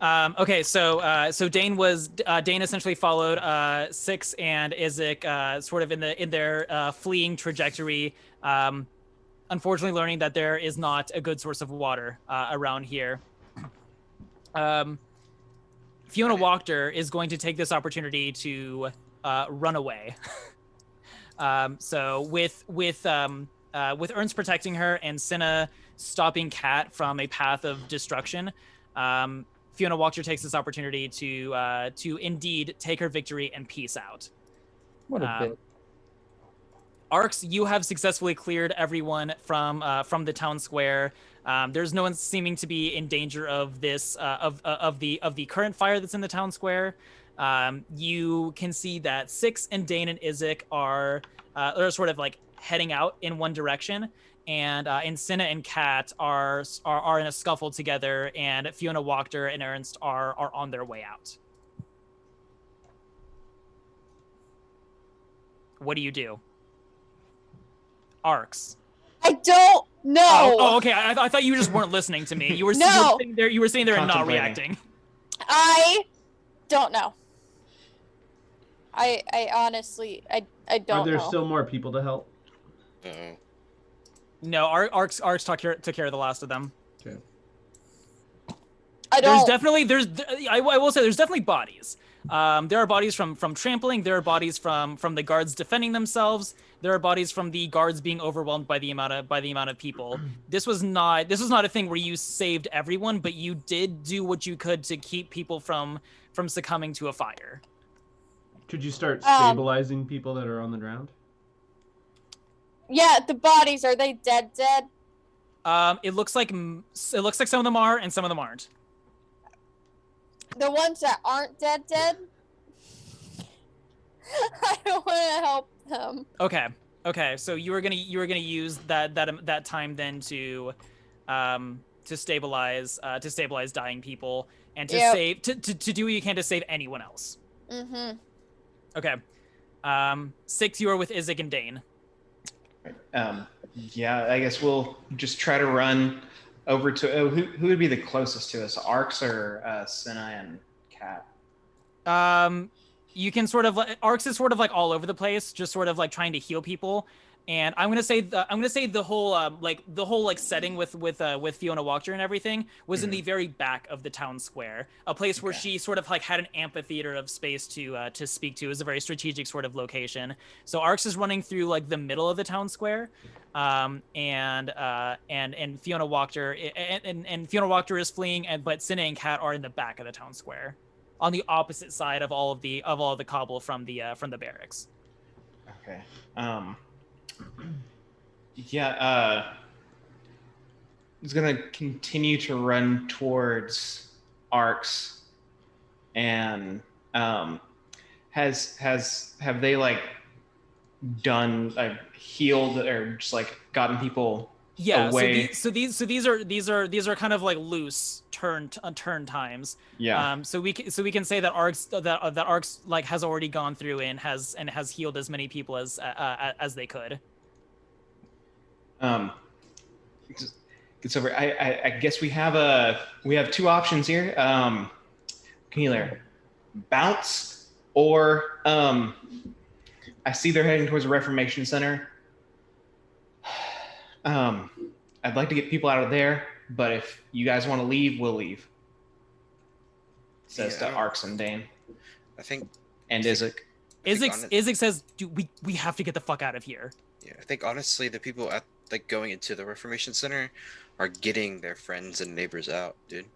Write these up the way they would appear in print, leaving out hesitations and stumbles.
Okay, so Dane essentially followed Six and Izek sort of in their fleeing trajectory. Unfortunately, learning that there is not a good source of water around here. Fiona Wachter is going to take this opportunity to run away. So with Ernst protecting her and Cinna stopping Kat from a path of destruction, Fiona Wachter takes this opportunity to indeed take her victory and peace out. What a bit. Arcs, you have successfully cleared everyone from the town square. There's no one seeming to be in danger of this of the current fire that's in the town square. You can see that Six and Dane and Izek are sort of like heading out in one direction, and Cinna and Kat are in a scuffle together, and Fiona Wachter and Ernst are on their way out. What do you do? Arcs. I don't know. Oh, okay. I thought you just weren't listening to me. You were sitting there and not reacting. I don't know. I honestly I don't know. Are there still more people to help? No, Arcs took care of the last of them. Okay. I don't. I will say there's definitely bodies. There are bodies from trampling. There are bodies from the guards defending themselves. There are bodies from the guards being overwhelmed by the amount of people. This was not a thing where you saved everyone, but you did do what you could to keep people from succumbing to a fire. Could you start stabilizing people that are on the ground? Yeah, the bodies, are they dead? It looks like some of them are and some of them aren't. The ones that aren't dead? I don't want to help them. Okay. So you were gonna use that time then to stabilize dying people and to save to do what you can to save anyone else. Mm-hmm. Okay. Six, you are with Izek and Dane. Yeah, I guess we'll just try to run over to who would be the closest to us, Arcs or Cinna and Kat? You can sort of Arcs is sort of like all over the place, just sort of like trying to heal people. And I'm gonna say the whole setting with Fiona Wachter and everything was in the very back of the town square, a place where she sort of like had an amphitheater of space to speak to. It was a very strategic sort of location. So Arcs is running through like the middle of the town square, and Fiona Wachter and Fiona Wachter is fleeing, but Cinna and Kat are in the back of the town square, on the opposite side of all of the cobble from the barracks. Okay. Yeah, he's gonna continue to run towards Arcs, and have they like done healed or just like gotten people away? So these are kind of like loose turn times. Yeah. So we can say that Arcs like has already gone through and has healed as many people as they could. It's over. I guess we have two options here. Can you either bounce or I see they're heading towards a Reformation Center. I'd like to get people out of there, but if you guys want to leave, we'll leave. Says to Arcs and Dane. I think. And Izek. Izek says, "Dude, we have to get the fuck out of here." Yeah, I think honestly, the people at like going into the Reformation Center are getting their friends and neighbors out, dude.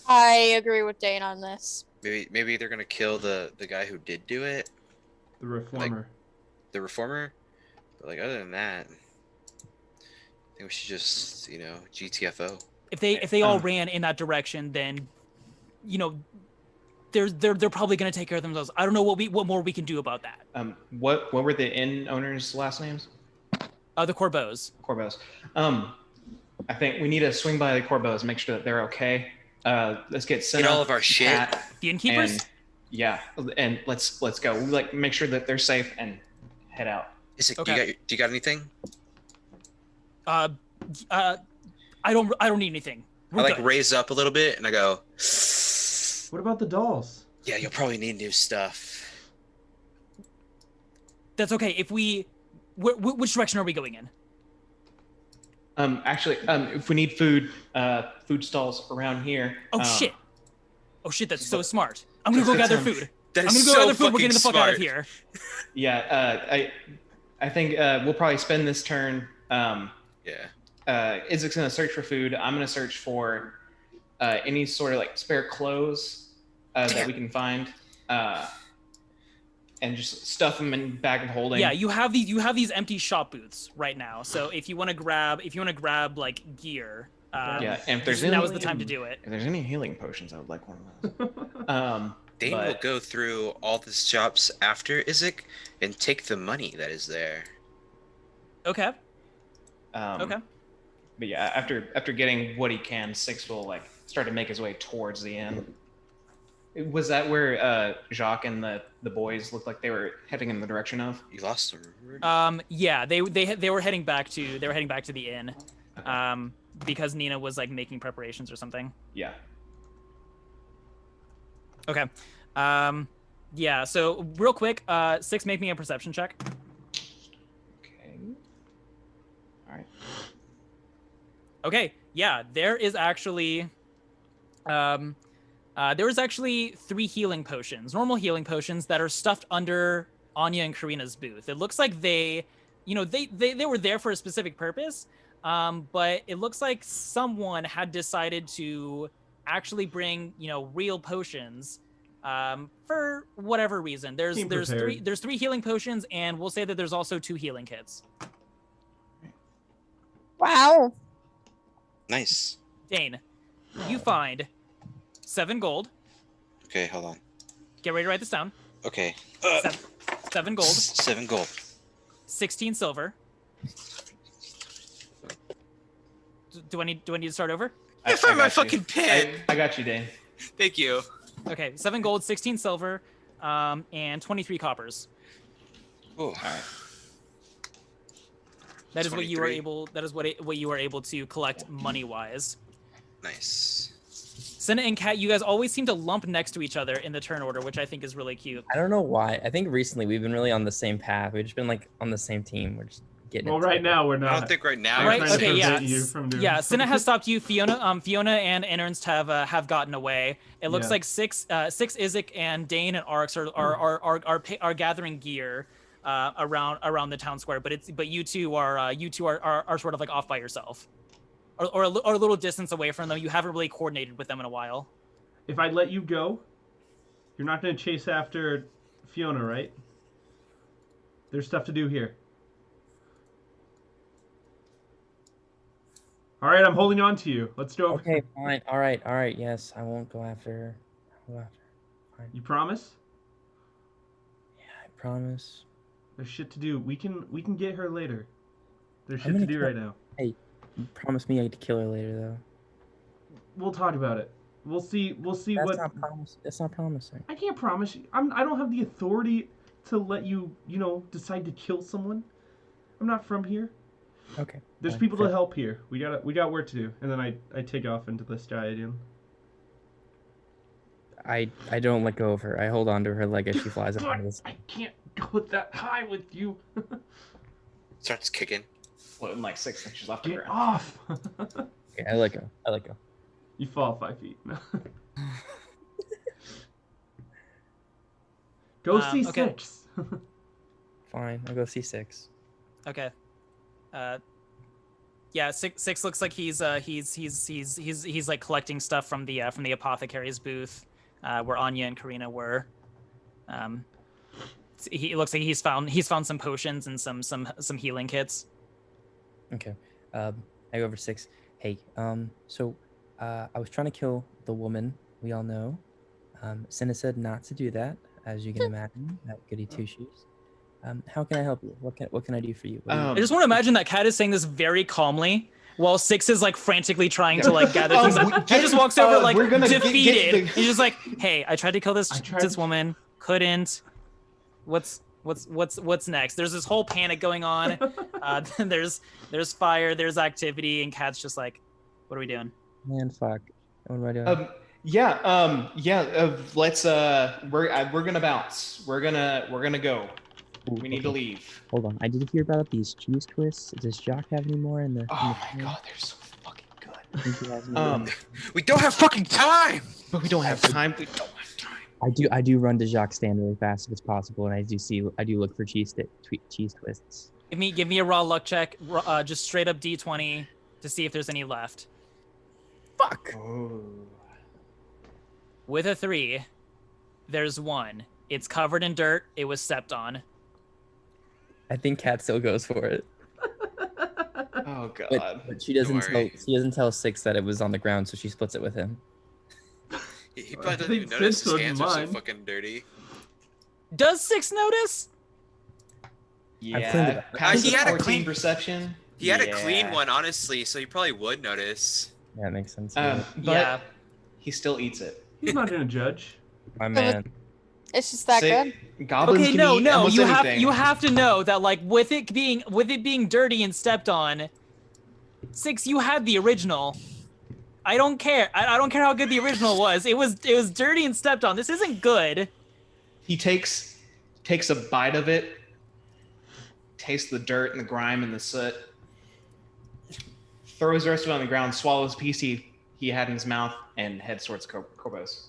I agree with Dane on this. Maybe they're gonna kill the guy who did do it. The reformer. Like, the reformer. But like other than that, I think we should just GTFO. If they all ran in that direction, then they're probably gonna take care of themselves. I don't know what more we can do about that. What were the inn owners' last names? The Corbeaus. I think we need to swing by the Corbeaus, make sure that they're okay. Let's get all of our shit. The innkeepers. And let's go. We make sure that they're safe and head out. Okay. Do you got anything? I don't need anything. We're good. raise up a little bit and I go, What about the dolls? yeah, you'll probably need new stuff. That's okay. If which direction are we going in? Actually, if we need food, food stalls around here. Oh shit! Oh shit! That's so smart. I'm gonna go gather food. That I'm is gonna go so gather food. We're getting the fuck out of fucking here. Yeah, I think we'll probably spend this turn. Yeah. Isaac's gonna search for food. I'm gonna search for any sort of like spare clothes that we can find, and just stuff them in bag of holding. Yeah, you have these empty shop booths right now. So if you want to grab like gear, Yeah, and if there's any, now is the time to do it. If there's any healing potions, I would like one of those. Dane will go through all the shops after Isaac and take the money that is there. Okay. Okay. But yeah, after getting what he can, Six will like start to make his way towards the inn. Was that where Jacques and the boys looked like they were heading in the direction of? You lost them, remember? Yeah, they were heading back to the inn. Okay. Because Nina was like making preparations or something. Yeah. Okay. Yeah, so real quick, Six, make me a perception check. Okay. All right. Okay, yeah, there is actually 3 healing potions, normal healing potions that are stuffed under Anya and Karina's booth. It looks like they were there for a specific purpose, but it looks like someone had decided to actually bring, real potions for whatever reason. There's 3 healing potions, and we'll say that there's also 2 healing kits. Wow. Nice. Dane, you find 7 gold. Okay, hold on. Get ready to write this down. Okay. 7 gold. 7 gold. 16 silver. Do I need to start over? I found my got you. fucking pen. I got you, Dane. Thank you. Okay, 7 gold, 16 silver, and 23 coppers. Oh. All right. That is what you were 23. able. That is what you were able to collect money wise. Nice. Senna and Kat, you guys always seem to lump next to each other in the turn order, which I think is really cute. I don't know why. I think recently we've been really on the same path. We've just been like on the same team. We're just getting. Well, it right together. now we're I not. don't think right now. I'm Right, trying to okay, yeah. prevent you from doing Yeah, Senna has stopped you. Fiona and Ernst have gotten away. It looks Yeah. like Six, Isaac, and Dane and Arx are gathering gear around the town square. But you two are sort of like off by yourself, or a little distance away from them. You haven't really coordinated with them in a while. If I let you go, you're not going to chase after Fiona, right? There's stuff to do here. All right, I'm holding on to you. Let's do it. Okay, fine. All right. Yes, I won't go after her. I'll go after her. You promise? Yeah, I promise. There's shit to do. We can get her later. There's I'm shit to gonna do kill- right now. You promise me I get to kill her later, though. We'll talk about it. We'll see That's what. not promise. That's not promising. I can't promise you. I don't have the authority to let you, decide to kill someone. I'm not from here. Okay. There's fine, people to fair. help here. We got work to do. And then I take off into the sky again. I don't let go of her. I hold on to her leg as she flies up into the sky. I can't go that high with you. Starts kicking. Floating like 6 inches off the Get ground. off. Okay, I let go. You fall 5 feet. Go see okay. 6. Fine, I'll go see 6. Okay. Yeah, six looks like he's like collecting stuff from the apothecary's booth, where Anya and Karina were. He looks like he's found some potions and some healing kits. Okay. I go over to 6. Hey, so I was trying to kill the woman we all know. Senna said not to do that, as you can imagine. That goody two shoes. How can I help you? What can I do for you? What do you- I just want to imagine that Kat is saying this very calmly, while Six is like frantically trying to like gather things up. He just walks over like we're gonna get defeated. the- He's just like, "Hey, I tried to kill this to- woman, couldn't. What's next?" There's this whole panic going on. There's fire, there's activity, and Kat's just like, "What are we doing?" Man, fuck. What am I doing? Let's we're gonna bounce. We're gonna go. Ooh, We need to okay. leave. Hold on. I did hear about these cheese twists. Does Jock have any more in the? Oh my god, they're so fucking good. I think he has more. We don't have fucking time. But we don't have time. We don't have time. I do run to Jock's stand really fast if it's possible, and I do look for cheese twists. Give me a raw luck check, just straight up D20 to see if there's any left. Fuck. Oh. With a 3, there's 1. It's covered in dirt. It was stepped on. I think Kat still goes for it, Oh god. but she doesn't Don't tell worry. 6 that it was on the ground, so she splits it with him. He I probably doesn't think even notice Sid his wouldn't hands are so mind. fucking dirty. Does 6 notice? I've cleaned it Yeah. up. Passive He had a 14 clean- perception. He had a clean Yeah. one, honestly, so he probably would notice. Yeah, that makes sense. But Yeah. he still eats it. He's not gonna judge. My man. It's just that good. Goblins Okay, can no, eat no. almost anything. You have to know that like with it being dirty and stepped on, 6, you had the original. I don't care. I don't care how good the original was. It was dirty and stepped on. This isn't good. He takes a bite of it, tastes the dirt and the grime and the soot, throws the rest of it on the ground, swallows a piece he had in his mouth, and heads towards Corvos.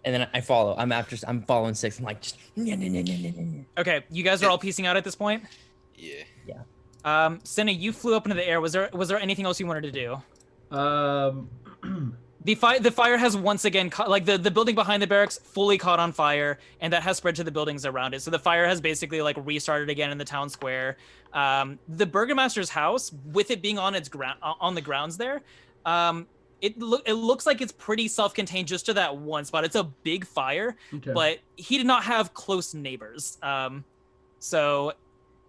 And then I follow. I'm following 6. I'm like, just. Okay, you guys are all piecing out at this point. Yeah. Cinna, you flew up into the air. Was there anything else you wanted to do? The fire has once again the building behind the barracks fully caught on fire, and that has spread to the buildings around it. So the fire has basically like restarted again in the town square. The burgomaster's house, with it being on the grounds there, it looks like it's pretty self-contained just to that one spot. It's a big fire, Okay. but he did not have close neighbors. So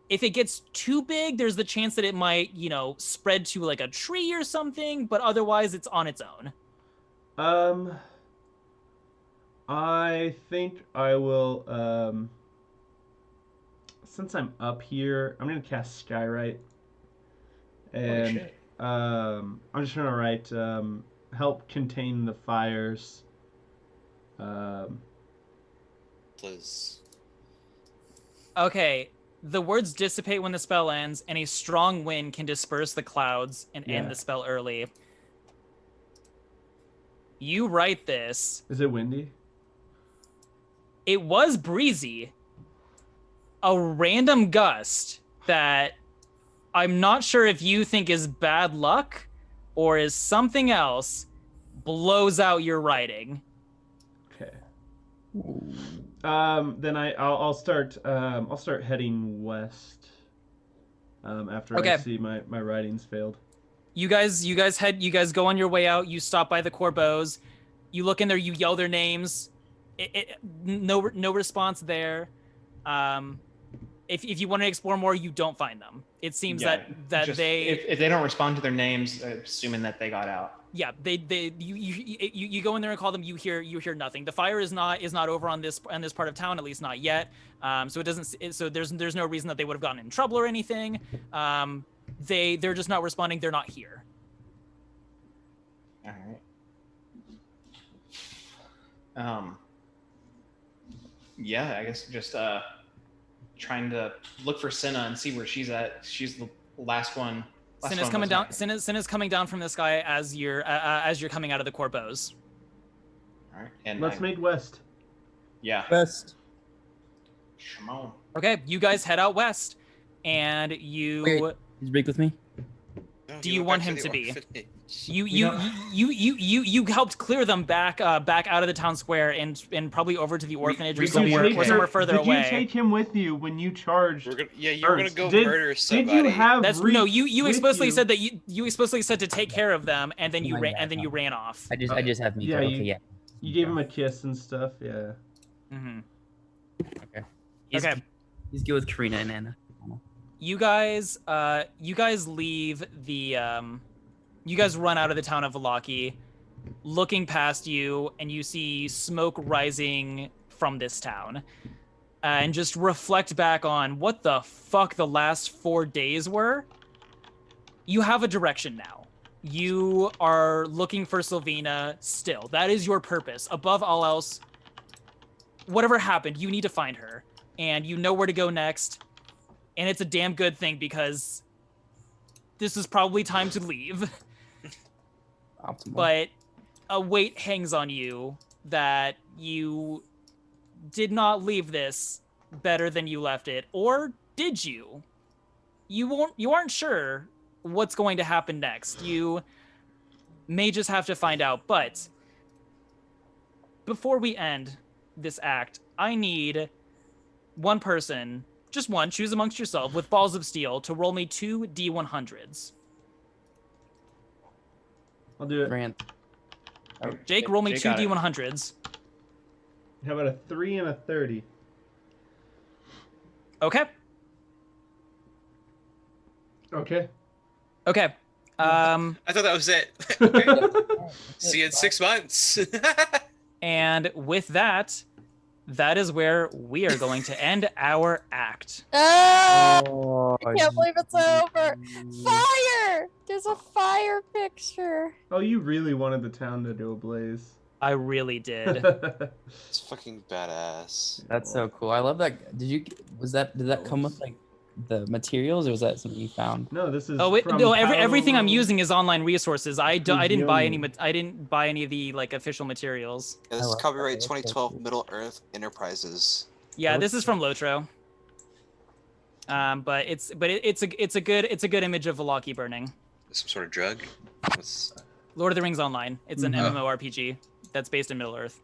if it gets too big, there's the chance that it might, spread to like a tree or something, but otherwise it's on its own. I think I will, since I'm up here, I'm gonna cast Skywrite. And, shit. I'm just gonna write, help contain the fires. Please. Okay, the words dissipate when the spell ends, and a strong wind can disperse the clouds and end Yeah. the spell early. You write this. Is it windy? It was breezy. A random gust that I'm not sure if you think is bad luck or is something else blows out your writing. Okay. Then I'll start heading west. After Okay. I see my writings failed. You guys go on your way out. You stop by the Corbeaus. You look in there. You yell their names. No response there. If you want to explore more, you don't find them. It seems that Just- they if they don't respond to their names, assuming that they got out. you go in there and call them. You hear nothing. The fire is not over on this part of town, at least not yet. So it doesn't. So there's no reason that they would have gotten in trouble or anything. They're just not responding. They're not here. All right. Yeah, I guess just trying to look for Cinna and see where she's at. She's the last one. Cinna's coming down. Cinna's coming down from the sky as you're coming out of the Corbeaus. All right, and Let's make west. Yeah. Best. Come on. Okay, you guys head out west, and you. Wait. Is Rick with me? No, Do he you went want back him the to be? orphanage. You helped clear them back out of the town square and probably over to the orphanage or we somewhere further did away. you take him with you when you charged? You were gonna go Did- murder Did somebody. you have That's Reek no. You with explicitly you? said that you explicitly said to take care of them, and then you My bad, you ran off. I just have me. Yeah, okay, you- yeah. You gave him a kiss and stuff. Yeah. Mm-hmm. Okay. Okay. He's good with Karina and Anna. You guys leave the you guys run out of the town of Valaki, looking past you, and you see smoke rising from this town, and just reflect back on what the fuck the last 4 days were. You have a direction now. you are looking for Sylvina still. That is your purpose. Above all else, whatever happened, you need to find her. And you know where to go next. And it's a damn good thing because this is probably time to leave. Optimal. But a weight hangs on you that you did not leave this better than you left it. Or did you? You aren't sure what's going to happen next. You may just have to find out. But before we end this act, I need one person, just one, choose amongst yourself, with balls of steel to roll me 2 D100s. I'll do it. Grant. Jake, roll me Jake 2 got it. D100s. How about a 3 and a 30? Okay. Okay. Okay. I thought that was it. Okay. See you in 6 months. And with that, that is where we are going to end our act. Ah, Oh, I can't believe it's over. Fire! There's a fire picture. Oh, you really wanted the town to go ablaze. I really did. It's fucking badass. That's so cool. I love that. Did that come with like the materials, or was that something you found? No, this is. Oh, from no! Everything I'm Paolo using is online resources. I didn't buy any. Fujioni. I didn't buy any of the like official materials. Yeah, this is love that. copyright That's so 2012 cool. Middle Earth Enterprises. Yeah, That this looks is from Lotro. But it's a good image of Velaki burning. Some sort of drug. What's... Lord of the Rings Online. It's an Mhm. MMORPG that's based in Middle Earth.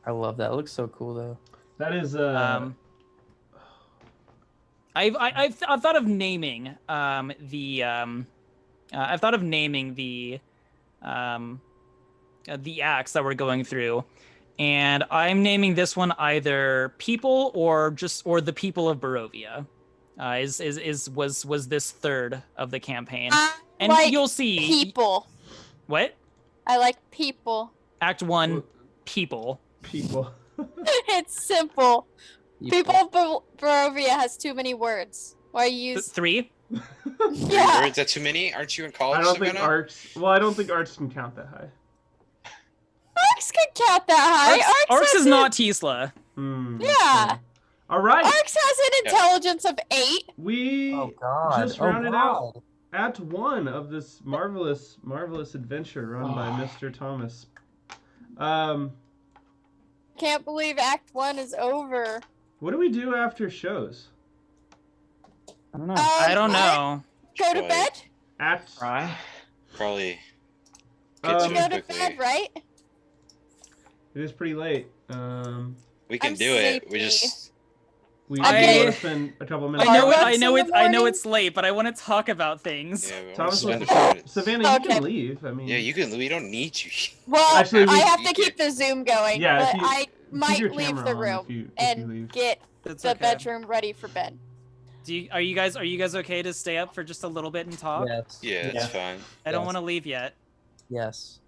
I love that. It looks so cool though. That is. I've thought of naming I've thought of naming the acts that we're going through, and I'm naming this one either people or the people of Barovia. Was this third of the campaign, I and like you'll see people. what I like people. Act 1 people. People. It's simple. People of Barovia has too many words. Why use 3. 3 yeah? words, that too many? Aren't you in college, I don't think Savannah? arcs. Well, I don't think arcs can count that high. Arcs could count that high. Arcs has is not Tisla. Yeah. Okay. All right. Arcs has an intelligence of 8. We Oh God. just Oh, rounded out God. Act 1 of this marvelous adventure run by Mr. Thomas. Can't believe Act 1 is over. What do we do after shows? I don't know. I don't know. Go to Boy. bed. Act. Right. Probably Um, get to Go it to quickly. bed, right? It is pretty late. We can I'm do it. We sleepy. just We I- want to spend a couple minutes. I know Starbucks I in know the it. I know morning? it's late, but I want to talk about things. yeah. We want to Thomas, spend a few minutes. Savannah, you Okay. can leave. I mean, Yeah, you can. We don't need you. Well, Actually, I we- have to keep the Zoom going, Yeah, if but you- I keep might your leave camera the on room if you and leave. get That's the okay. bedroom ready for bed. Are you guys okay to stay up for just a little bit and talk? Yes. Yeah, that's fine. I don't Yes. want to leave yet. Yes.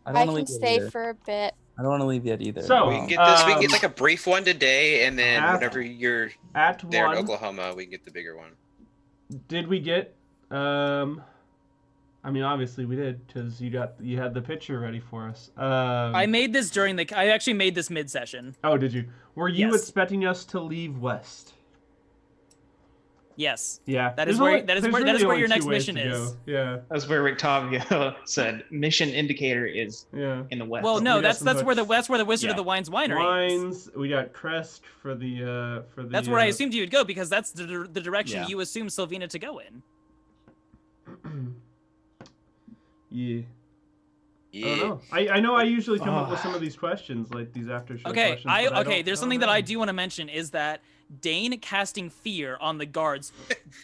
I I don't want can to leave stay yet either. for a bit. I don't want to leave yet either. So, We can get this. We can get Um, like a brief one today, and then Act- whenever you're Act there in 1. Oklahoma, we can get the bigger one. Did we get? I mean, obviously we did because you had the picture ready for us. I made this I actually made this mid-session. Oh, did you? Were you Yes. expecting us to leave west? Yes. Yeah. That is There's where only- that is there's where really your only next two ways mission to is. go. Yeah. That's where Rictavio said mission indicator is Yeah. in the west. Well, We no, got that's some where the hooks. Wizard of Yeah. the Wines winery is. Wines. We got Crest for the That's where I assumed you would go because that's the direction Yeah. you assume Sylvina to go in. Yeah. Yeah. I don't know. I know I usually come up with some of these questions, like these after show Okay, questions. but don't- there's something that I do want to mention is that Dane casting fear on the guards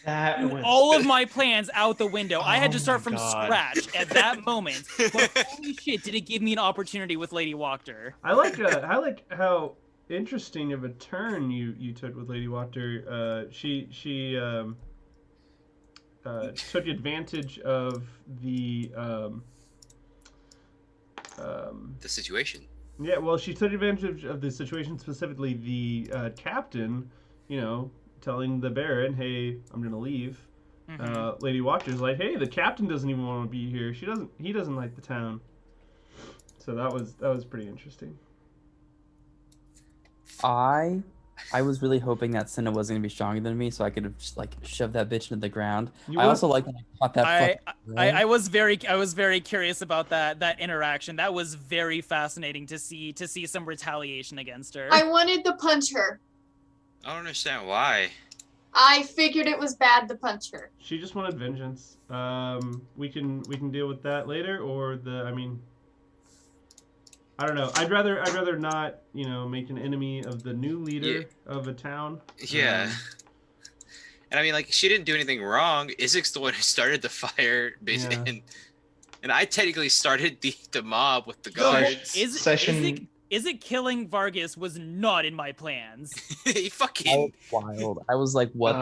that threw was all of my plans out the window. I had to Oh start my from God. scratch at that moment. But holy shit, did it give me an opportunity with Lady Wachter. I like how interesting of a turn you took with Lady Water. She took advantage of the The situation. yeah. Well, she took advantage of the situation, specifically the captain. You know, telling the Baron, "Hey, I'm gonna leave." Lady Watcher's like, hey, the captain doesn't even want to be here. He doesn't like the town. So that was pretty interesting. I was really hoping that Cinna was gonna be stronger than me, so I could have just, like shoved that bitch into the ground. You I would- also like when I caught that. I was very curious about that interaction. That was very fascinating to see some retaliation against her. I wanted to punch her. I don't understand why. I figured it was bad to punch her. She just wanted vengeance. We can deal with that later, or I don't know. I'd rather not, make an enemy of the new leader of a town. Yeah. And I mean, like, she didn't do anything wrong. Izik's the one who started the fire, basically, and I technically started the mob with the guards. Izik killing Vargas was not in my plans. He fucking wild. I was like, what?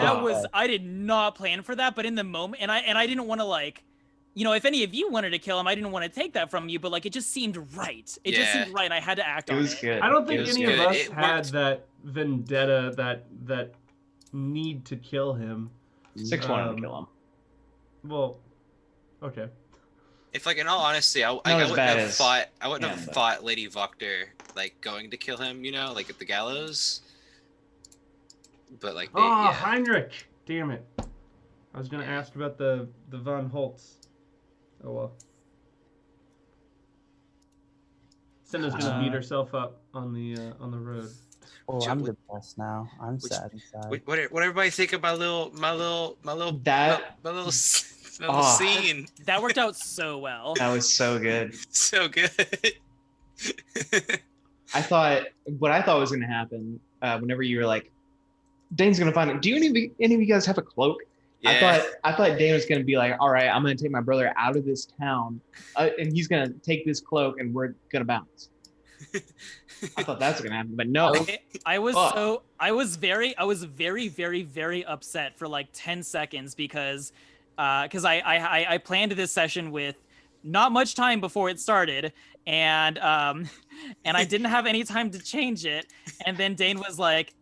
I did not plan for that, but in the moment, and I didn't want to like. If any of you wanted to kill him, I didn't want to take that from you, but like it just seemed right. It just seemed right. And I had to act on it. It was good. I don't think any of us It had worked. that vendetta, that need to kill him. 6 wanted to kill him. Well, okay. If, like, in all honesty, I wouldn't have fought Lady Voctor, like, going to kill him, like at the gallows. But like, Heinrich! Damn it! I was gonna ask about the Von Holtz. Oh well. Cinna's gonna beat herself up on the road. Oh, I'm depressed now. I'm sad inside. What everybody think of my little scene? That worked out so well. That was so good. So good. What I thought was gonna happen, whenever you were like, Dane's gonna find it. Do any of you guys have a cloak? Yeah. I thought Dane was gonna be like, all right, I'm gonna take my brother out of this town, and he's gonna take this cloak, and we're gonna bounce. I thought that's gonna happen, but no. I was very, very, very upset for like 10 seconds because I planned this session with not much time before it started, and I didn't have any time to change it, and then Dane was like,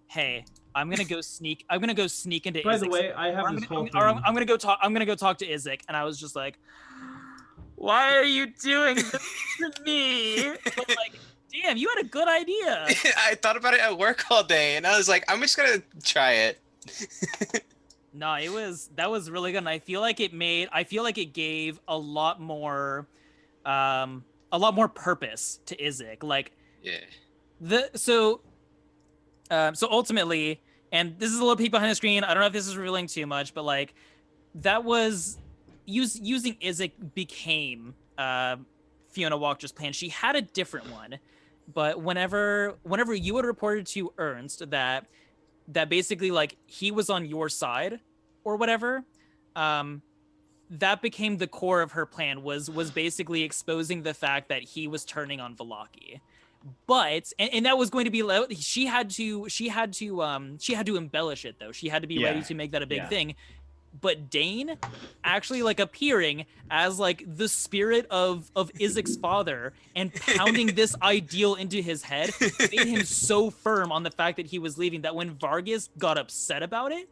hey, I'm gonna go sneak into Izik's. By the way, I have this whole thing. I'm gonna go talk to Izik, and I was just like, why are you doing this to me? But like, damn, you had a good idea. I thought about it at work all day, and I was like, I'm just gonna try it. No, that was really good. And I feel like it gave a lot more purpose to Izik. Like, so ultimately, and this is a little peek behind the screen. I don't know if this is revealing too much, but like, that was using Izik became Fiona Walker's plan. She had a different one, but whenever you had reported to Ernst that basically like he was on your side or whatever, that became the core of her plan, was basically exposing the fact that he was turning on Velaki. But and that was going to be, she had to embellish it though. She had to be ready to make that a big thing. But Dane actually like appearing as like the spirit of Izik's father and pounding this ideal into his head made him so firm on the fact that he was leaving that when Vargas got upset about it,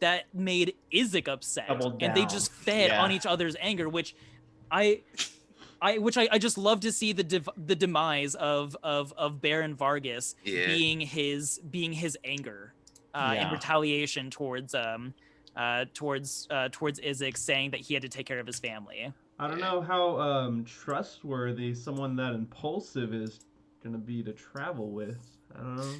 that made Izik upset, and they just fed on each other's anger, which I just love to see the demise of Baron Vargas being his anger in retaliation towards Izik, saying that he had to take care of his family. I don't know how trustworthy someone that impulsive is gonna be to travel with. I don't know.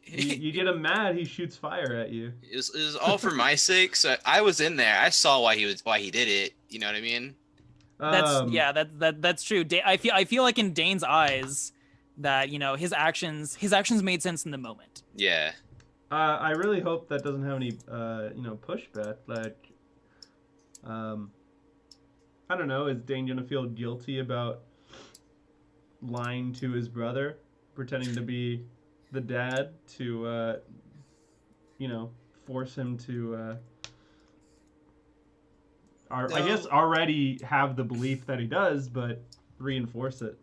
You get him mad, he shoots fire at you. It was all for my sake. So I was in there. I saw why he did it. You know what I mean? That's true. I feel like in Dane's eyes that his actions made sense in the moment. Yeah. I really hope that doesn't have any pushback. Like, I don't know. Is Dane gonna feel guilty about lying to his brother, pretending to be the dad to force him to I guess already have the belief that he does, but reinforce it.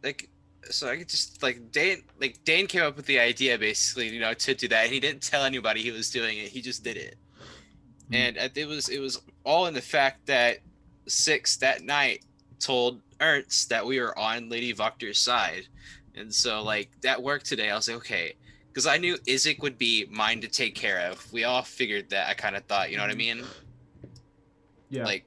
Like, so I could just Dane came up with the idea basically, to do that. He didn't tell anybody he was doing it. He just did it. And it was all in the fact that Six that night told Ernst that we were on Lady Vokter's side, and so like that worked today. I was like, okay, because I knew Isaac would be mine to take care of. We all figured that. I kind of thought, you know what I mean? Yeah. Like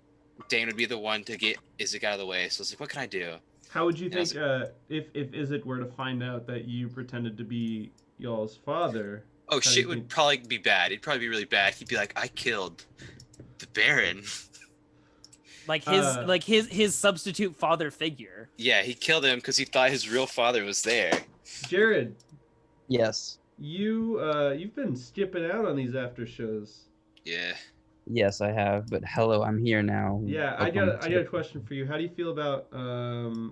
Dane would be the one to get Isaac out of the way. So I was like, what can I do? How would you And I think was if Isaac were to find out that you pretended to be y'all's father? Oh How do shit you would think- probably be bad. It'd probably be really bad. He'd be like, I killed the Baron. Like his substitute father figure. Yeah, he killed him because he thought his real father was there. Jared, Yes. you've been skipping out on these after shows. Yeah. Yes, I have. But hello, I'm here now. Yeah, I Welcome got to- a question for you. How do you feel about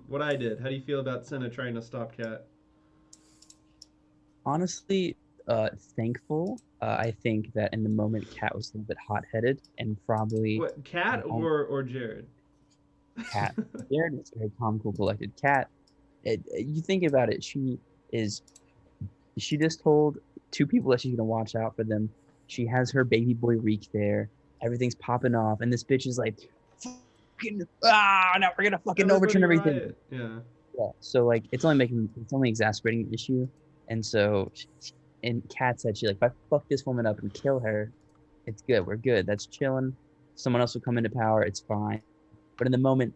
what I did? How do you feel about Senna trying to stop Cat? Honestly, thankful. I think that in the moment, Cat was a little bit hot-headed and probably What, Cat or Jared? Cat. Jared is very calm, cool, collected. Cat, you think about it, she just told 2 people that she's gonna watch out for them. She has her baby boy Reek there. Everything's popping off, and this bitch is like, now we're gonna fucking overturn Everybody everything. riot. Yeah. Yeah. So like, it's only exacerbating the issue, and so, and Kat said she like, if I fuck this woman up and kill her, it's good. We're good. That's chilling. Someone else will come into power. It's fine. But in the moment,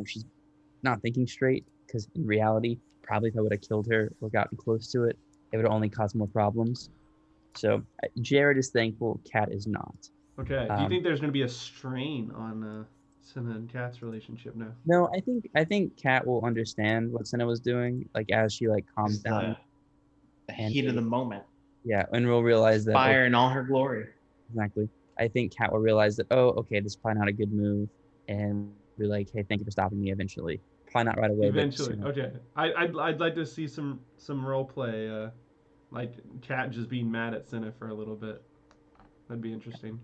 she's not thinking straight, because in reality, probably if I would have killed her or gotten close to it, it would have only caused more problems. So Jared is thankful. Kat is not. Okay. Do you think there's going to be a strain on Senna and Kat's relationship now? No, I think Kat will understand what Senna was doing, like as she like calms It's down. the heat of the moment. Yeah, and we'll realize that. Fire in all her glory. Exactly. I think Kat will realize that, oh, okay, this is probably not a good move, and be like, hey, thank you for stopping me eventually. Probably not right away. Eventually. But, Okay. I'd like to see some role play, like Kat just being mad at Senna for a little bit. That'd be interesting.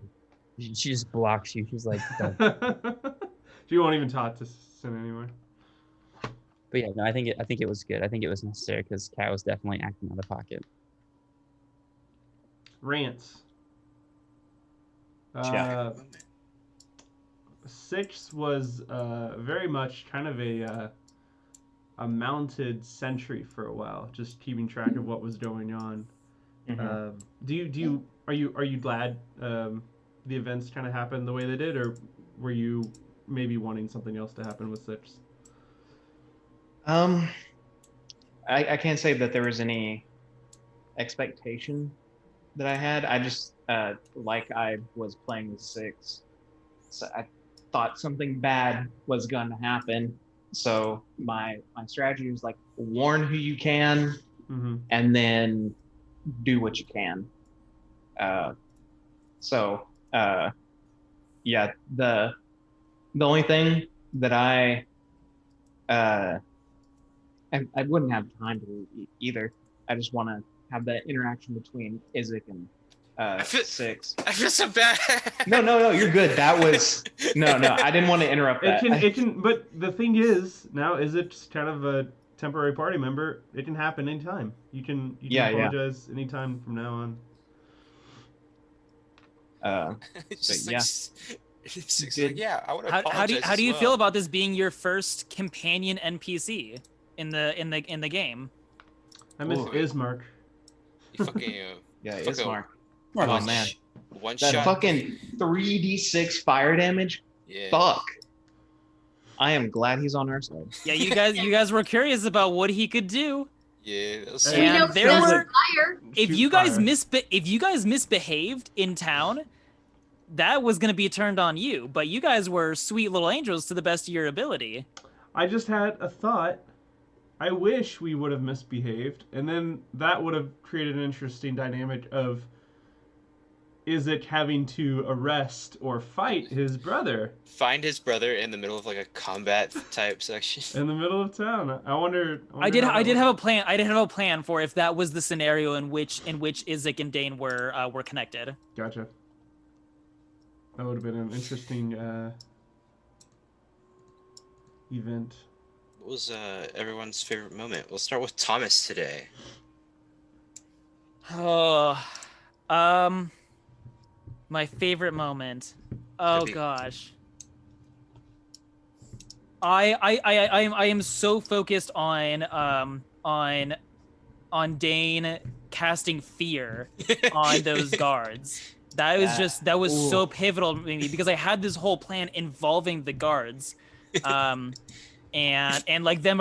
she just blocks you. She's like, don't. She won't even talk to Senna anymore. But yeah, no, I think it was good. I think it was necessary because Kat was definitely acting out of pocket. Rants. Yeah. 6 was very much kind of a mounted sentry for a while, just keeping track of what was going on. Mhm. Are you glad the events kind of happened the way they did, or were you maybe wanting something else to happen with 6? I can't say that there was any expectation that I had. I just like I was playing with 6, so I thought something bad was going to happen. So my strategy was like, warn who you can, and then do what you can. Yeah, the only thing that I wouldn't have time to do either. I just want to have that interaction between Isaac and 6. I feel so bad. No, you're good. That was no. I didn't want to interrupt that. It can. But the thing is, now Isaac's kind of a temporary party member. It can happen anytime. You can apologize anytime from now on. It's just yeah. Six like, yeah, I would apologize. How do you feel about this being your first companion NPC in the game? I miss Ismark. You fucking Yeah, fucking Ismark. one Oh man, one that shot. fucking 3d6 fire damage. Yeah. Fuck. I am glad he's on our side. Yeah, you guys were curious about what he could do. Yeah. That was And We And know there Snow's were- fire. If Shoot you guys fire. misbehaved in town, that was gonna be turned on you. But you guys were sweet little angels to the best of your ability. I just had a thought. I wish we would have misbehaved, and then that would have created an interesting dynamic of Isaac having to arrest or fight his brother Find his brother in the middle of like a combat type section. in the middle of town. I wonder I did how that have a works. plan. I did have a plan for if that was the scenario in which Isaac and Dane were connected. Gotcha. That would have been an interesting event. What was everyone's favorite moment? We'll start with Thomas today. My favorite moment. Oh Could be- gosh. I am so focused on Dane casting fear on those guards. That was that was Ooh. so pivotal to me because I had this whole plan involving the guards, and like them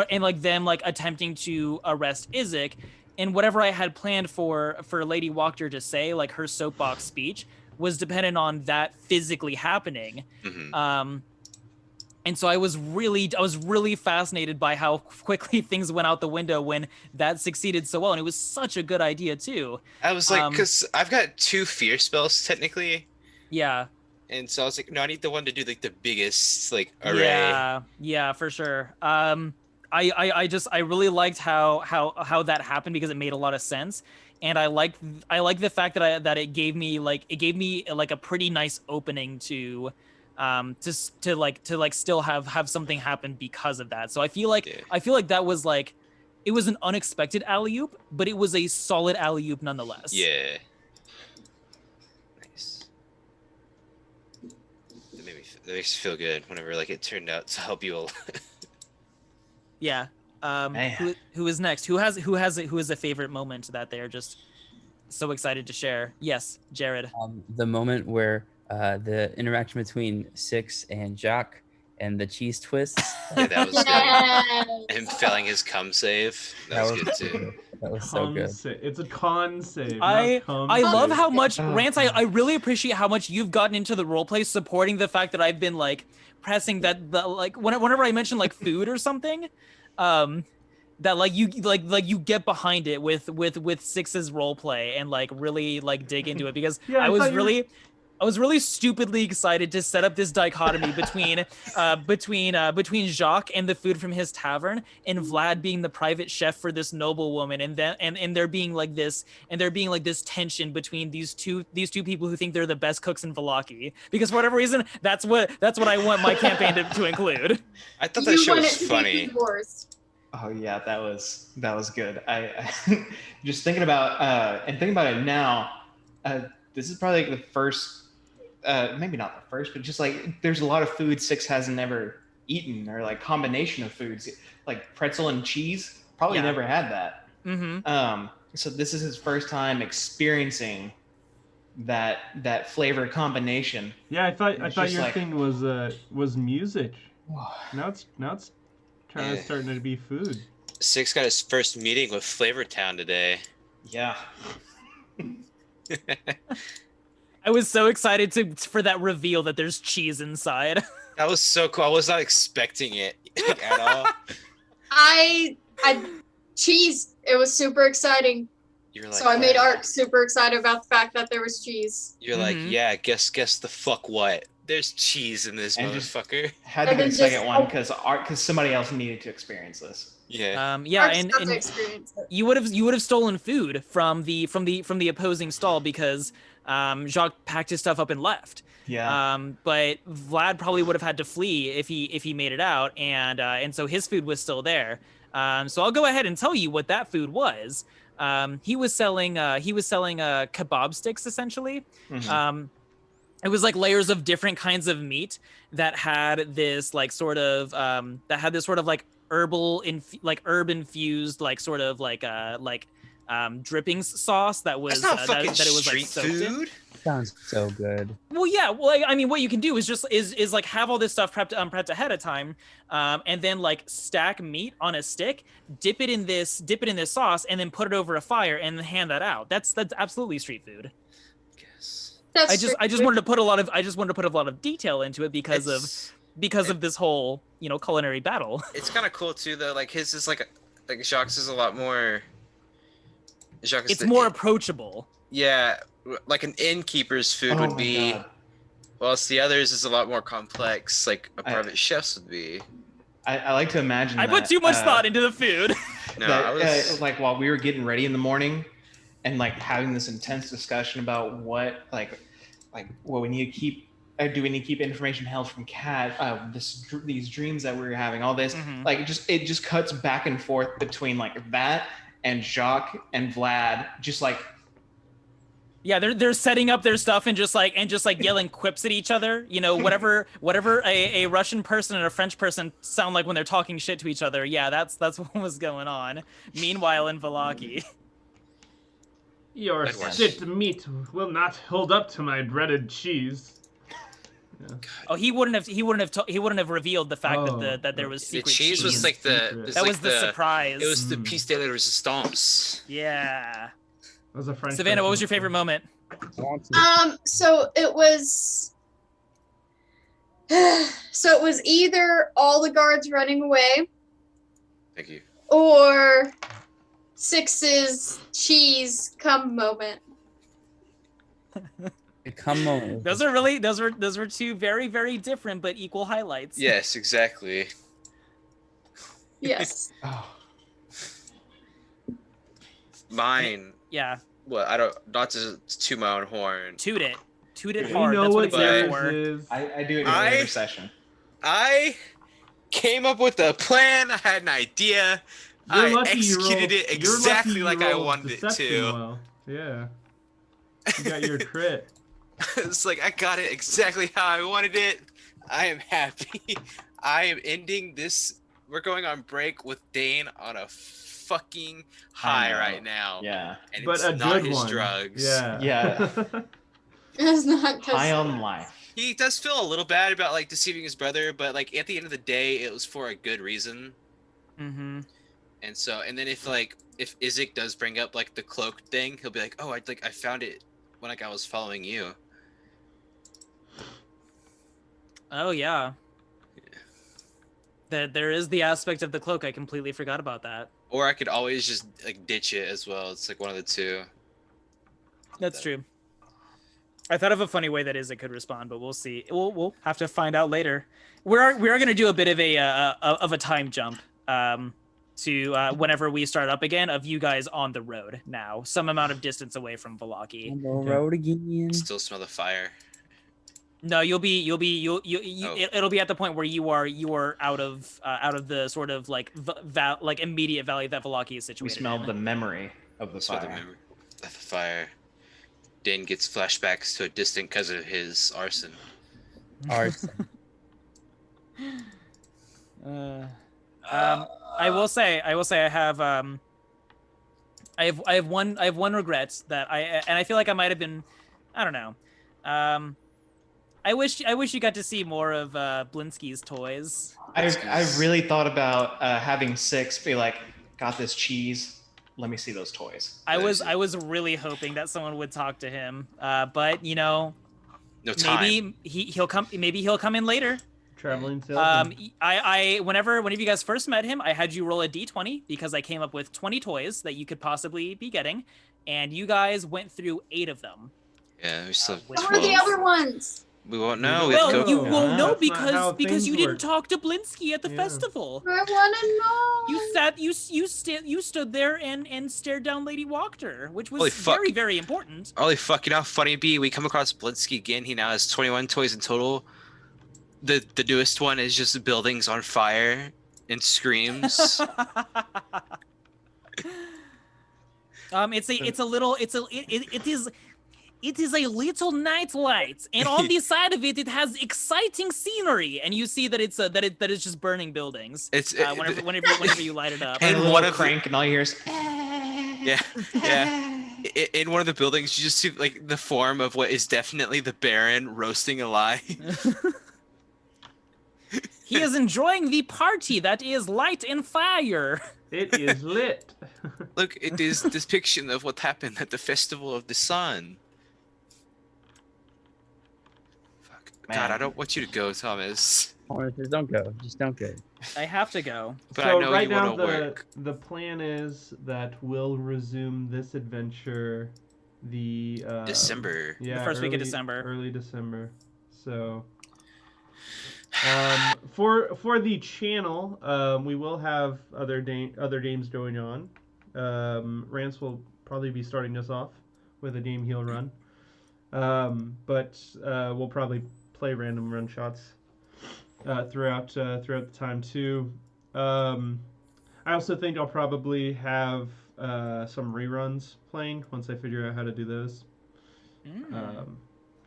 like attempting to arrest Izek, and whatever I had planned for Lady Wachter to say, like her soapbox speech, was dependent on that physically happening. Mhm. And so I was really fascinated by how quickly things went out the window when that succeeded so well, and it was such a good idea too. I was like, because I've got 2 fear spells technically, Yeah, and so I was like, no, I need the one to do like the biggest like array. yeah, for sure. I really liked how that happened because it made a lot of sense, and I like the fact that it gave me like a pretty nice opening to still have something happen because of that. So I feel like that was like, it was an unexpected alley-oop, but it was a solid alley-oop nonetheless. Yeah. Nice. That makes me feel good whenever like it turned out to help you a lot. Yeah. Man. Who is next? Who is a favorite moment that they're just so excited to share? Yes, Jared. The moment where the interaction between Six and Jacques and the cheese twists. Yeah, that was good. Yes. Him failing his cum save. That was good too. That was so good. It's a con save. I not cum love save. how much Oh, Rance. I really appreciate how much you've gotten into the roleplay, supporting the fact that I've been like pressing that like whenever I mention like food or something, that like you get behind it with Six's roleplay and like really like dig into it, because Yeah, I I was thought you were- really I was really stupidly excited to set up this dichotomy between Jacques and the food from his tavern, and Vlad being the private chef for this noble woman, and then and there being like this tension between these two people who think they're the best cooks in Vallaki, because for whatever reason that's what I want my campaign to include. I thought that You show want was it to be funny. Food Wars. Oh yeah, that was good. I just thinking about it now. This is probably like the first, maybe not the first, but just like there's a lot of food Six hasn't ever eaten, or like combination of foods like pretzel and cheese. Probably Yeah. never had that. Mm-hmm. So this is his first time experiencing that flavor combination. Yeah, I thought It's your just like- thing was music. Now it's Yeah. starting to be food. Six got his first meeting with Flavor Town today. Yeah. I was so excited for that reveal that there's cheese inside. That was so cool. I was not expecting it at all. I cheese. It was super exciting. You're like, So I made "Yeah." Ark super excited about the fact that there was cheese. You're like, Mhm. yeah, guess the fuck what? There's cheese in this And just- motherfucker. Had to And get a then second just- one because somebody else needed to experience this. Yeah. Yeah, Ark's and got to experience it. you would have stolen food from the opposing stall, because Jacques packed his stuff up and left. Yeah. But Vlad probably would have had to flee if he made it out, and so his food was still there. So I'll go ahead and tell you what that food was. He was selling kebab sticks, essentially. Mhm. It was like layers of different kinds of meat that had this like sort of like herb infused like sort of like drippings sauce that was That's not fucking that it was like street soaked in. food. Sounds so good. Well, yeah. Well, I mean, what you can do is just is like have all this stuff prepped ahead of time, and then like stack meat on a stick, dip it in this sauce, and then put it over a fire and then hand that out. That's absolutely street food. Guess. That's I just true. wanted to put a lot of detail into it because of this whole culinary battle. It's kind of cool too, though. Like his is like Jacques is a lot more. Jacques. It's more approachable. Yeah, like an innkeeper's food Oh would my be, God. whilst the others is a lot more complex, like a I- private chef's would be. I like to imagine. I put that, too much thought into the food. No, that, I was. like while we were getting ready in the morning, and like having this intense discussion about what what we need to keep. Do we need to keep information held from Kat? These dreams that we were having, all this, Mhm. like it just cuts back and forth between like that and Jacques and Vlad, just like Yeah, they're setting up their stuff and just like yelling quips at each other. You know, whatever a Russian person and a French person sound like when they're talking shit to each other. Yeah, that's what was going on. Meanwhile, in Valaki. Your That works. shit meat will not hold up to my breaded cheese. Yeah. Oh, he wouldn't have revealed the fact Oh, that there was The secret cheese was like Secret. the that was the surprise. It was the piece de la resistance. Yeah. That was a French Savannah, what person. was your favorite moment? I want to. So it was. So it was either all the guards running away Thank you. or Six's cheese cum moment. The come moment. Those were two very, very different but equal highlights. Yes, exactly. Yes. Oh. Mine. Yeah. Well, I don't. Not to toot my own horn. Toot it You hard. know That's what what it's there yours for. is. I do it in I- every session. I came up with a plan. I had an idea. You're I lucky you executed rolled- it you're exactly lucky you like I rolled wanted it deception to. well. Yeah. You got your crit. It's like I got it exactly how I wanted it. I am happy. I am ending this. We're going on break with Dane on a fucking high know. right now. Yeah. And But it's a not good his one. drugs. Yeah. Yeah. It's not High because on life. He does feel a little bad about like deceiving his brother, but like at the end of the day, it was for a good reason. Mm-hmm. And so, and then if Isaac does bring up like the cloak thing, he'll be like, "Oh, I found it when like I was following you." Oh yeah. There is the aspect of the cloak. I completely forgot about that. Or I could always just like ditch it as well. It's like one of the two. That's true. I thought of a funny way that Isaac could respond, but we'll see. We'll have to find out later. We are gonna do a bit of a time jump to whenever we start up again of you guys on the road now, some amount of distance away from Valaki. On the road again. Still smell the fire. No, it'll be Oh. it'll be at the point where you are out of the sort of like like immediate valley that Valaki is We situated smell in. the memory of the Smell the fire. memory of the fire. Dane gets flashbacks to a distant cousin of his, arson. Arson. I will say I have one regret that I feel like I might have been, I don't know. I wish you got to see more of Blinsky's toys. I really thought about having Six be like, got this cheese. Let me see those toys. I was really hoping that someone would talk to him, but you know, No time. maybe he'll come in later. Traveling salesman. I whenever you guys first met him, I had you roll a d20 because I came up with 20 toys that you could possibly be getting, and you guys went through 8 of them. Yeah, we still have Which what were the 12. other ones? We won't know. Well, With Well, Go- you won't Yeah, know that's not how because you things didn't work. talk to Blinsky at the Yeah. festival. I want to know. You stood there and stared down Lady Wachter, which was Holy fuck. very, very important. Holy fuck, you know how funny it'd be? We come across Blinsky again. He now has 21 toys in total. The newest one is just buildings on fire and screams. It is a little night light, and on the side of it has exciting scenery, and you see that it's just burning buildings. It's Whenever you light it up. And And one one of the- crank, and all you hear is, yeah, yeah. In one of the buildings, you just see like the form of what is definitely the Baron roasting alive. He is enjoying the party that is light and fire. It is lit. Look, it is depiction of what happened at the Festival of the Sun. Fuck. God, Man. I don't want you to go, Thomas. Just don't go. Just don't go. I have to go. But so I know right you now want to work. the plan is that we'll resume this adventure the December. Yeah, The first week of early- December. Early December. So for the channel, we will have other games going on. Rance will probably be starting us off with a game he'll run. But we'll probably play random run shots throughout the time too. I also think I'll probably have some reruns playing once I figure out how to do those.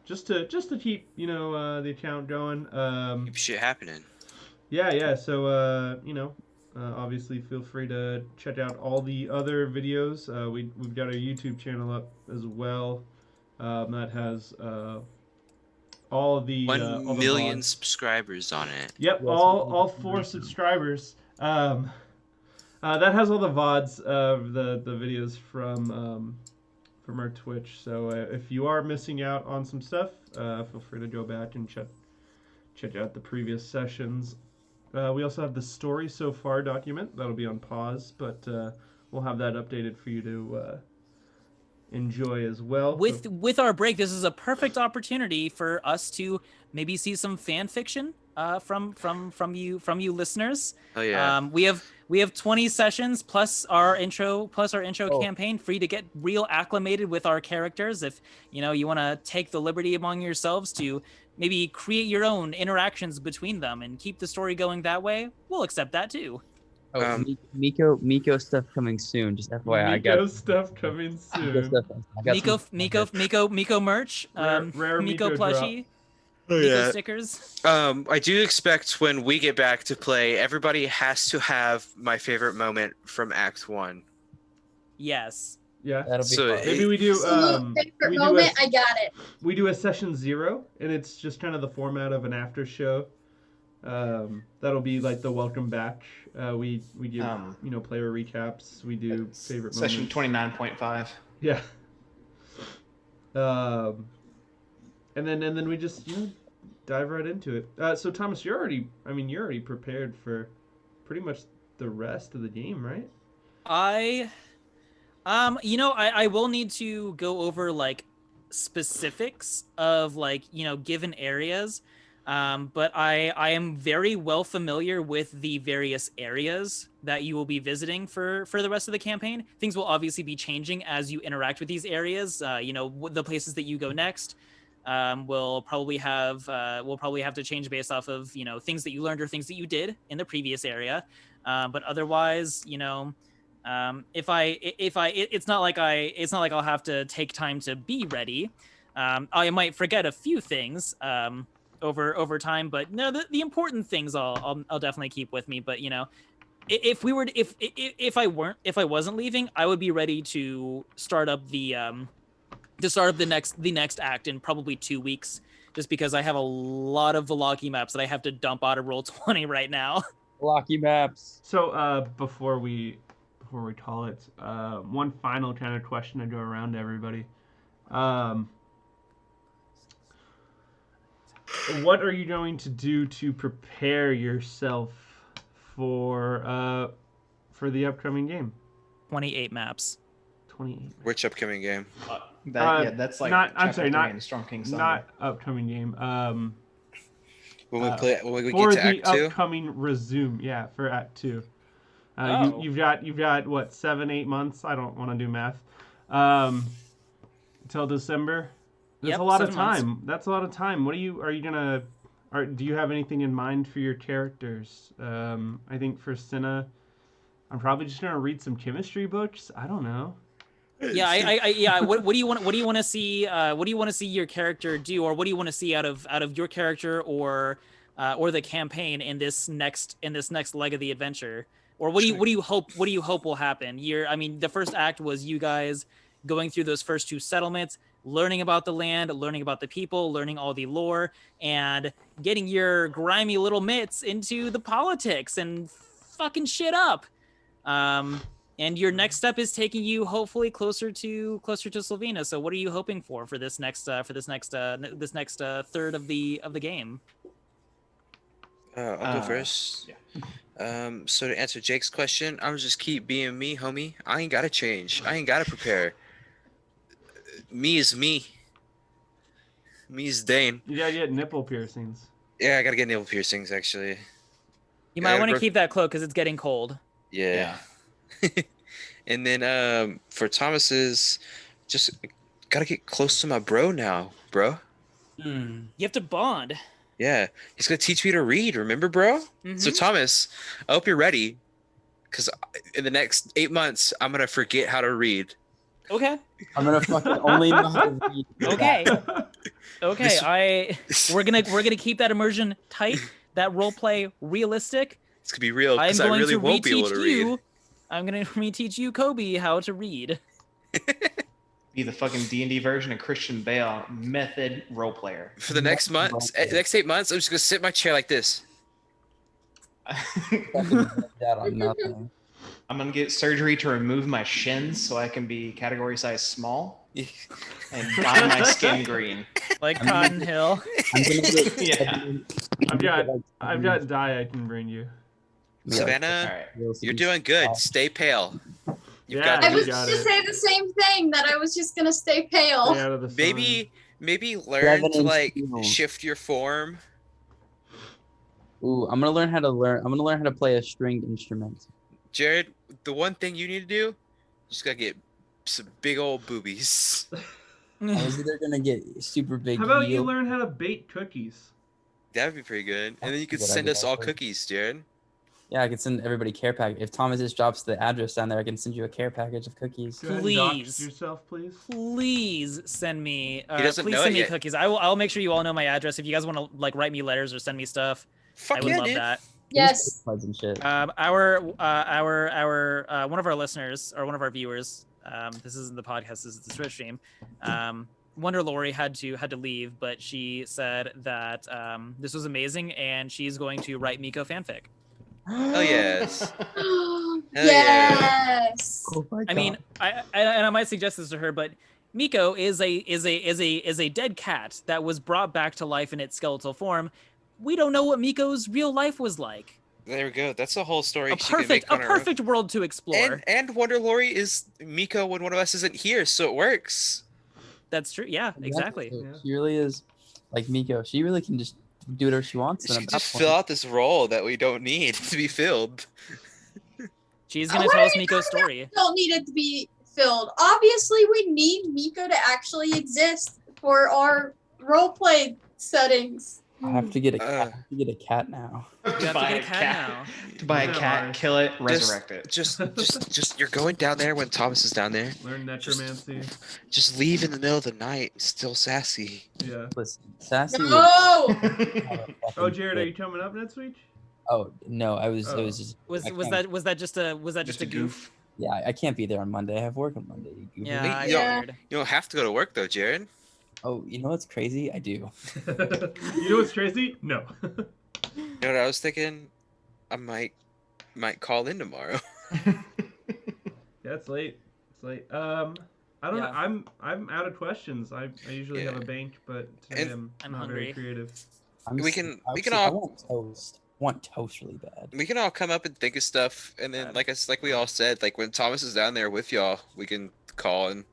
Just to keep the account going. Keep shit happening. Yeah. So obviously feel free to check out all the other videos. We've got our YouTube channel up as well. That has all the 1,000,000 VODs. subscribers on it. Yep, Yes, all 4 subscribers. That has all the VODs of the videos from our Twitch. So if you are missing out on some stuff, feel free to go back and check out the previous sessions. We also have the story so far document that'll be on pause, but we'll have that updated for you to enjoy as well. With our break, this is a perfect opportunity for us to maybe see some fan fiction from you listeners. Oh yeah. We have 20 sessions plus our intro Oh. campaign free to get real acclimated with our characters. If you want to take the liberty among yourselves to maybe create your own interactions between them and keep the story going that way, we'll accept that too. Oh, Miko stuff coming soon. Just FYI, Miko stuff coming soon. Miko merch, Rare Miko Miko plushie, Oh, Miko yeah. stickers. I do expect when we get back to play, everybody has to have my favorite moment from Act 1. Yes. Yeah. That'll be So fun. Maybe we do. Absolute favorite we moment. do I got it. we do a session 0, and it's just kind of the format of an after show. That'll be like the welcome back. We give player recaps. We do favorite Session moments. 29.5. Yeah. And then we just dive right into it. So Thomas, you're already prepared for pretty much the rest of the game, right? I will need to go over like specifics of given areas. But I am very well familiar with the various areas that you will be visiting for the rest of the campaign. Things will obviously be changing as you interact with these areas. The places that you go next will probably have to change based off of things that you learned or things that you did in the previous area. But otherwise, it's not like I'll have to take time to be ready. I might forget a few things. Over time, but no, the important things I'll definitely keep with me. But if I wasn't leaving, I would be ready to start up the next act in probably 2 weeks, just because I have a lot of Velocity maps that I have to dump out of Roll20 right now. Blocky maps. So before we call it, one final kind of question to go around to everybody. What are you going to do to prepare yourself for the upcoming game? 28 maps. 28. Which upcoming game? That's like not. I'm chapter sorry, 3 not in Storm King's Thunder. not upcoming game. When we For get to the Act 2? upcoming resume, yeah, for Act 2. Oh. You've got what, 7-8 months? I don't want to do math. Until December. That's Yep, a lot of 7 months. time. That's a lot of time. Do you have anything in mind for your characters? I think for Cinna, I'm probably just gonna read some chemistry books. I don't know. Yeah, What do you want to see? What do you want to see your character do, or what do you want to see out of your character or the campaign in this next leg of the adventure? Or what do you hope will happen? The first act was you guys going through those first 2 settlements, learning about the land, learning about the people, learning all the lore, and getting your grimy little mitts into the politics and fucking shit up. And your next step is taking you hopefully closer to Slovenia. So what are you hoping for this next third of the game? I'll go first. Yeah. So to answer Jake's question, I'm just keep being me, homie. I ain't gotta change. I ain't gotta prepare. Me is me. Me is Dane. You gotta get nipple piercings. Yeah, I gotta get nipple piercings actually. You might want to keep that cloak because it's getting cold. Yeah. And then for Thomas's, just gotta get close to my bro now, bro. You have to bond. Yeah, he's gonna teach me to read. Remember, bro? Mhm. So Thomas, I hope you're ready, because in the next 8 months, I'm gonna forget how to read. Okay. I'm gonna fucking only know how to read. Okay. Okay. This- We're gonna keep that immersion tight. That role play realistic. It's gonna be real I'm because I going really to won't be able reteach to read. you. I'm gonna reteach you, Kobe, how to read. Be the fucking D&D version of Christian Bale, method role player. For the next month, next 8 months, I'm just gonna sit in my chair like this. Fucking that on nothing. I'm gonna get surgery to remove my shins so I can be category size small and dye my skin green. Like I'm gonna Cotton Hill. I'm gonna get, Yeah. I've got dye I can bring you. Savannah, All right. you're doing good. Stay pale. You've Yeah, got I you was got going to it. say the same thing, that I was just going to stay pale. Stay out of the sun. maybe learn to 7-inch like heels. shift your form. Ooh, I'm gonna learn how to play a stringed instrument. Jared, the one thing you need to do, you just gotta get some big old boobies. I was either gonna get super big. How about you heel- learn how to bake cookies? That'd be pretty good. And then you could Good send idea, us all actually. cookies, Jared. Yeah, I can send everybody care package. If Thomas just drops the address down there, I can send you a care package of cookies. Go ahead and dox Please. yourself, please. Please send me. doesn't Please know send it me yet. cookies. I'll make sure you all know my address. If you guys want to like write me letters or send me stuff, Fuck I would yeah, love dude. that. Yes. Cards and shit. Our one of our listeners or one of our viewers. This isn't the podcast. This is the Twitch stream. Wonder Lori had to leave, but she said that this was amazing and she's going to write Miko fanfic. Oh yes. Yes. Oh my I mean, I might suggest this to her, but Miko is a dead cat that was brought back to life in its skeletal form. We don't know what Miko's real life was like. There we go. That's a whole story. A she could make perfect on her own. perfect world to explore. And Wonder Lori is Miko when one of us isn't here, so it works. That's true. Yeah, exactly. So she really is like Miko. She really can just do whatever she wants. She and could at that just point- fill out this role that we don't need to be filled. She's gonna What tell are us you Miko's talking story. Don't need it to be filled. Obviously, we need Miko to actually exist for our roleplay settings. I have to get a cat. Uh. I have to get a cat now. You have to get a cat now. To buy a cat, kill it, resurrect it. Just you're going down there when Thomas is down there. Learn necromancy. Just leave in the middle of the night, still sassy. Yeah. Listen, Sassy. No. Oh, Jared, are you coming up next week? Oh no, I was. Oh. It was just. Was I was can't- that just a goof? Yeah, I can't be there on Monday. I have work on Monday. you goofy. Yeah, I you don't- figured. You don't have to go to work though, Jared. Oh, you know what's crazy? I do. You know what's crazy? No. You know what I was thinking? I might call in tomorrow. Yeah, it's late. It's late. I don't Yeah. know. I'm out of questions. I usually have Yeah. a bank, but today And- I'm not hungry. very creative. We can I all- want toast. I want toast really bad. We can all come up and think of stuff, and then like we all said, like when Thomas is down there with y'all, we can call and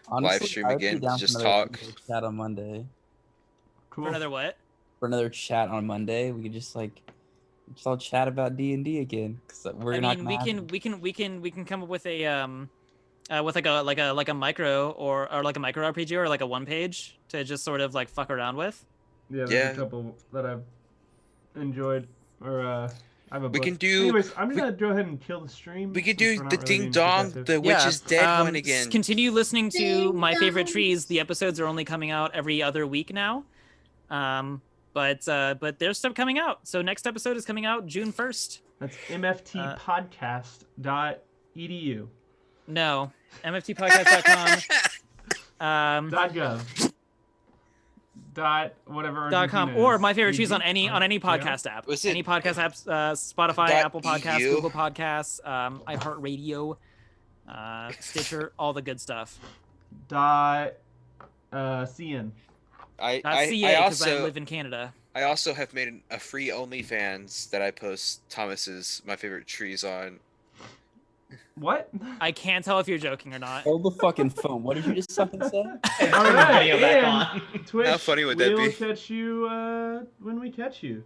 Honestly, stream I would be again, down for just another talk. chat on Monday. Cool. For another what? For another chat on Monday, we could just all chat about D&D again. Cause we're I not mean, gonna we can come up with a with like a micro or like a micro RPG or like a one page to just sort of like fuck around with. Yeah, there's Yeah. a couple that I've enjoyed, or I have a We book. can do- Anyways, I'm gonna go ahead and kill the stream. we could since do we're the not really ding being dong, productive. the witch is dead one again. Continue listening to Ding My Favorite dong. Trees. The episodes are only coming out every other week now. But there's stuff coming out. So next episode is coming out June 1st. That's mftpodcast.edu. No, mftpodcast.com. .gov. Whatever. .com Argentina or is. My Favorite Trees on EG? any Yeah. podcast app. Was it- Any podcast apps, Spotify, Dot Apple Podcasts, EU? Google Podcasts, iHeartRadio, Stitcher, all the good stuff. .cn. I .ca because I also live in Canada. I also have made a free OnlyFans that I post Thomas's My Favorite Trees on. What? I can't tell if you're joking or not. Hold the fucking phone. What did you just fucking say? All right, Video back and on. Twitch. How funny would that we'll be? catch you when we catch you.